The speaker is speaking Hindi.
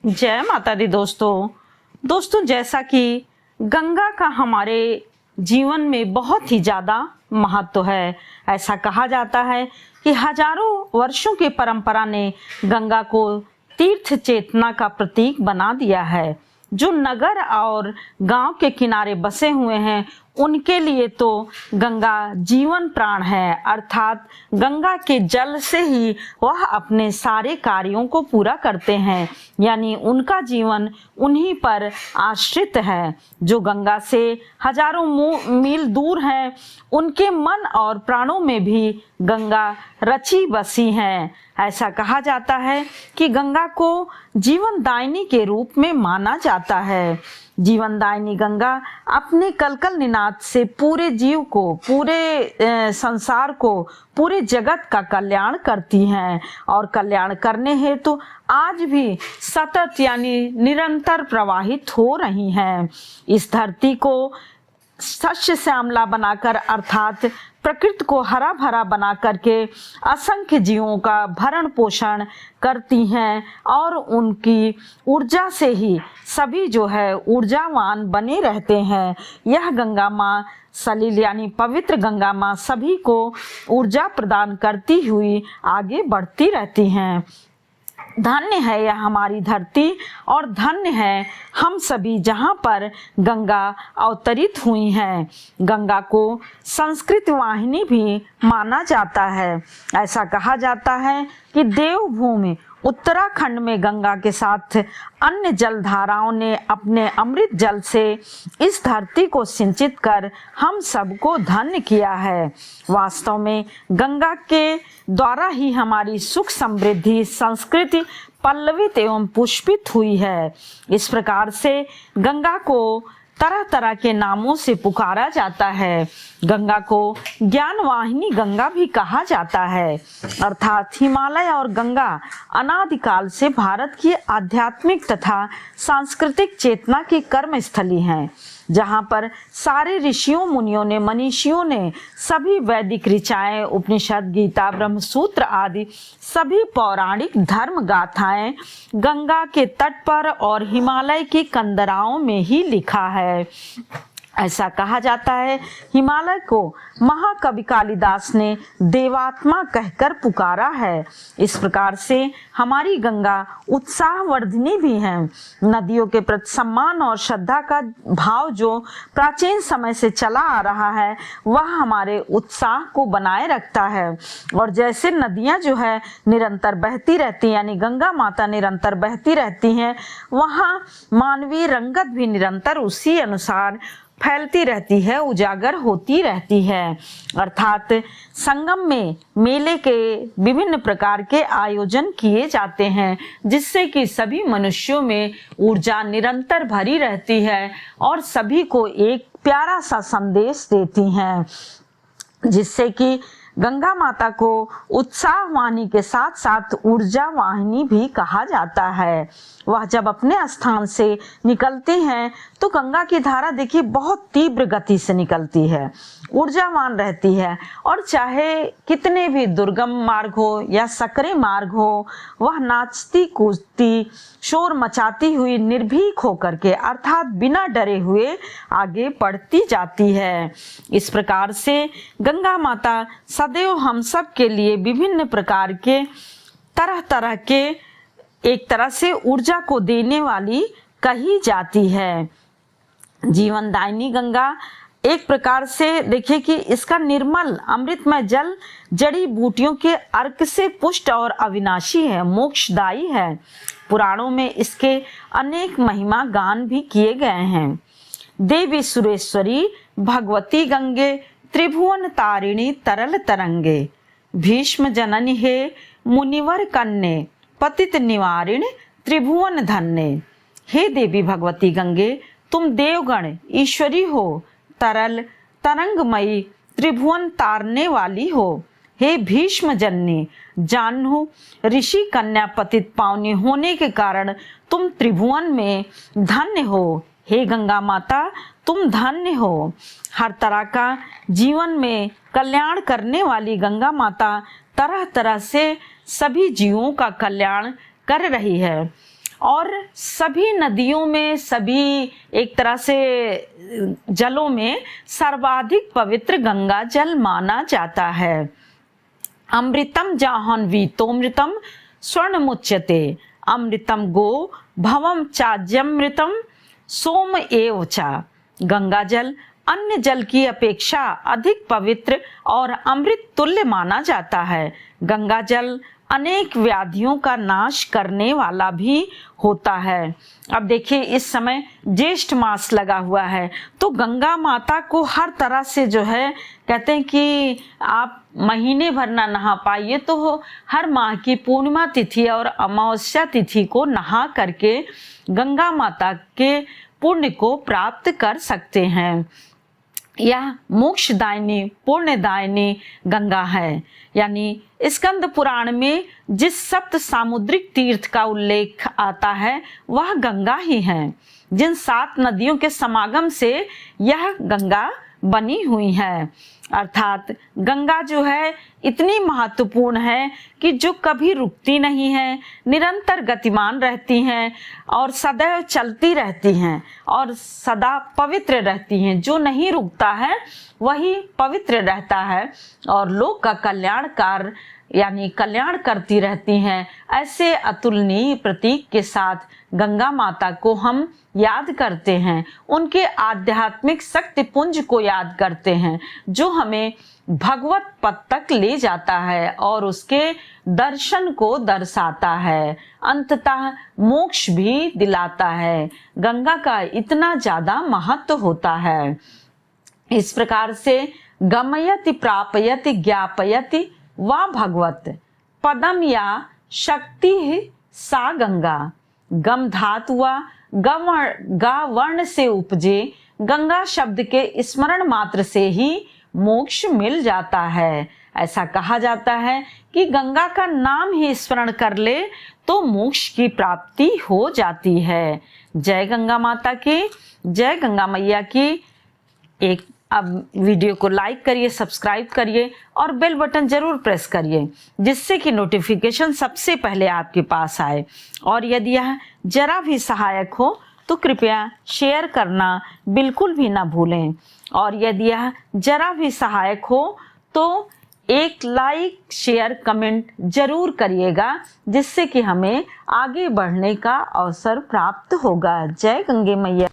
जय माता दी दोस्तों जैसा कि गंगा का हमारे जीवन में बहुत ही ज़्यादा महत्व है। ऐसा कहा जाता है कि हजारों वर्षों की परंपरा ने गंगा को तीर्थ चेतना का प्रतीक बना दिया है। जो नगर और गांव के किनारे बसे हुए हैं उनके लिए तो गंगा जीवन प्राण है, अर्थात गंगा के जल से ही वह अपने सारे कार्यों को पूरा करते हैं, यानी उनका जीवन उन्हीं पर आश्रित है। जो गंगा से हजारों मील दूर हैं उनके मन और प्राणों में भी गंगा रची बसी है। ऐसा कहा जाता है कि गंगा को जीवनदायिनी के रूप में माना जाता है। जीवनदायिनी गंगा अपने कलकल निनाद से पूरे जीव को, पूरे संसार को, पूरे जगत का कल्याण करती हैं और कल्याण करने हेतु आज भी सतत यानी निरंतर प्रवाहित हो रही हैं। इस धरती को शस्य श्यामला बनाकर, अर्थात प्रकृति को हरा भरा बना करके असंख्य जीवों का भरण पोषण करती हैं और उनकी ऊर्जा से ही सभी जो है ऊर्जावान बने रहते हैं। यह गंगा माँ सलील यानी पवित्र गंगा माँ सभी को ऊर्जा प्रदान करती हुई आगे बढ़ती रहती हैं। धन्य है यह हमारी धरती और धन्य है हम सभी जहाँ पर गंगा अवतरित हुई हैं। गंगा को संस्कृत वाहिनी भी माना जाता है। ऐसा कहा जाता है कि देवभूमि उत्तराखंड में गंगा के साथ अन्य जलधाराओं ने अपने अमृत जल से इस धरती को सिंचित कर हम सबको धन्य किया है। वास्तव में गंगा के द्वारा ही हमारी सुख समृद्धि संस्कृति पल्लवित एवं पुष्पित हुई है। इस प्रकार से गंगा को तरह तरह के नामों से पुकारा जाता है। गंगा को ज्ञान वाहिनी गंगा भी कहा जाता है, अर्थात हिमालय और गंगा अनादिकाल से भारत की आध्यात्मिक तथा सांस्कृतिक चेतना की कर्म स्थली हैं, जहाँ पर सारे ऋषियों मुनियों ने, मनीषियों ने सभी वैदिक ऋचाएं, उपनिषद, गीता, ब्रह्मसूत्र आदि सभी पौराणिक धर्म गाथाएं गंगा के तट पर और हिमालय की कंदराओं में ही लिखा है। ऐसा कहा जाता है हिमालय को महाकवि कालिदास ने देवात्मा कहकर पुकारा है। इस प्रकार से हमारी गंगा उत्साहवर्धिनी भी है। नदियों के प्रति सम्मान और श्रद्धा का भाव जो प्राचीन समय से चला आ रहा है वह हमारे उत्साह को बनाए रखता है। और जैसे नदियां जो है निरंतर बहती रहती यानी गंगा माता निरंतर बहती रहती हैं, वहाँ मानवीय रंगत भी निरंतर उसी अनुसार फैलती रहती है, उजागर होती रहती है। अर्थात संगम में मेले के विभिन्न प्रकार के आयोजन किए जाते हैं, जिससे कि सभी मनुष्यों में ऊर्जा निरंतर भरी रहती है और सभी को एक प्यारा सा संदेश देती हैं, जिससे कि गंगा माता को उत्साह वाहिनी के साथ साथ ऊर्जा वाहिनी भी कहा जाता है। वह जब अपने स्थान से निकलती हैं तो गंगा की धारा देखिए बहुत तीव्र गति से निकलती है, ऊर्जावान रहती है और चाहे कितने भी दुर्गम मार्ग हो या सकरे मार्ग हो, वह नाचती कूदती शोर मचाती हुई निर्भीक होकर के, अर्थात बिना डरे हुए आगे बढ़ती जाती है। इस प्रकार से गंगा माता सदैव हम सब के लिए विभिन्न प्रकार के तरह तरह के एक तरह से ऊर्जा को देने वाली कही जाती है। जीवनदायिनी गंगा एक प्रकार से देखिए कि इसका निर्मल अमृतमय जल जड़ी बूटियों के अर्क से पुष्ट और अविनाशी है, मोक्षदायी है। पुराणों में इसके अनेक महिमा गान भी किए गए हैं। देवी सुरेश्वरी भगवती गंगे त्रिभुवन तारिणी तरल तरंगे, भीष्म जननी हे मुनिवर कन्ये पतित निवारिण त्रिभुवन धन्य। हे देवी भगवती गंगे, तुम देवगण ईश्वरी हो, तरल तरंगमयी त्रिभुवन तारने वाली हो। हे भीष्म जननी, जाह्नू ऋषि कन्या पतित पावनी होने के कारण तुम त्रिभुवन में धन्य हो। हे गंगा माता, तुम धन्य हो। हर तरह का जीवन में कल्याण करने वाली गंगा माता तरह तरह से सभी जीवों का कल्याण कर रही है। और सभी नदियों में, सभी एक तरह से जलों में सर्वाधिक पवित्र गंगा जल माना जाता है। अमृतम जाह्नवीतोमृतम स्वर्ण मुच्यते, अमृतम गो भवम चाज्यमृतम सोम एव चा। गंगा जल अन्य जल की अपेक्षा अधिक पवित्र और अमृत तुल्य माना जाता है। गंगा जल अनेक व्याधियों का नाश करने वाला भी होता है। अब देखिए, इस समय ज्येष्ठ मास लगा हुआ है, तो गंगा माता को हर तरह से जो है, कहते हैं कि आप महीने भर ना नहा पाइए तो हर माह की पूर्णिमा तिथि और अमावस्या तिथि को नहा करके गंगा माता के पुण्य को प्राप्त कर सकते हैं। यह मोक्षदायिनी पुण्यदायिनी गंगा है। यानी स्कंद पुराण में जिस सप्त सामुद्रिक तीर्थ का उल्लेख आता है वह गंगा ही है। जिन 7 नदियों के समागम से यह गंगा बनी हुई है। अर्थात गंगा जो है इतनी महत्वपूर्ण है कि जो कभी रुकती नहीं है, निरंतर गतिमान रहती हैं और सदैव चलती रहती हैं और सदा पवित्र रहती हैं। जो नहीं रुकता है वही पवित्र रहता है और लोक का कल्याणकार यानी कल्याण करती रहती हैं। ऐसे अतुलनीय प्रतीक के साथ गंगा माता को हम याद करते हैं, उनके आध्यात्मिक शक्ति पुंज को याद करते हैं जो हमें भगवत पद तक ले जाता है और उसके दर्शन को दर्शाता है, अंततः मोक्ष भी दिलाता है। गंगा का इतना ज्यादा महत्व होता है। इस प्रकार से गमयति प्रापयति ज्ञापयति वा भगवत पदम या शक्ति सा गंगा। गम धातु व गा वर्ण से उपजे गंगा शब्द के स्मरण मात्र से ही मोक्ष मिल जाता है। ऐसा कहा जाता है कि गंगा का नाम ही स्मरण कर ले तो मोक्ष की प्राप्ति हो जाती है। जय गंगा माता की, जय गंगा मैया की। एक अब वीडियो को लाइक करिए, सब्सक्राइब करिए और बेल बटन जरूर प्रेस करिए जिससे कि नोटिफिकेशन सबसे पहले आपके पास आए। और यदि यह जरा भी सहायक हो तो कृपया शेयर करना बिल्कुल भी ना भूलें। और यदि यह जरा भी सहायक हो तो एक लाइक, शेयर, कमेंट जरूर करिएगा जिससे कि हमें आगे बढ़ने का अवसर प्राप्त होगा। जय गंगे मैया।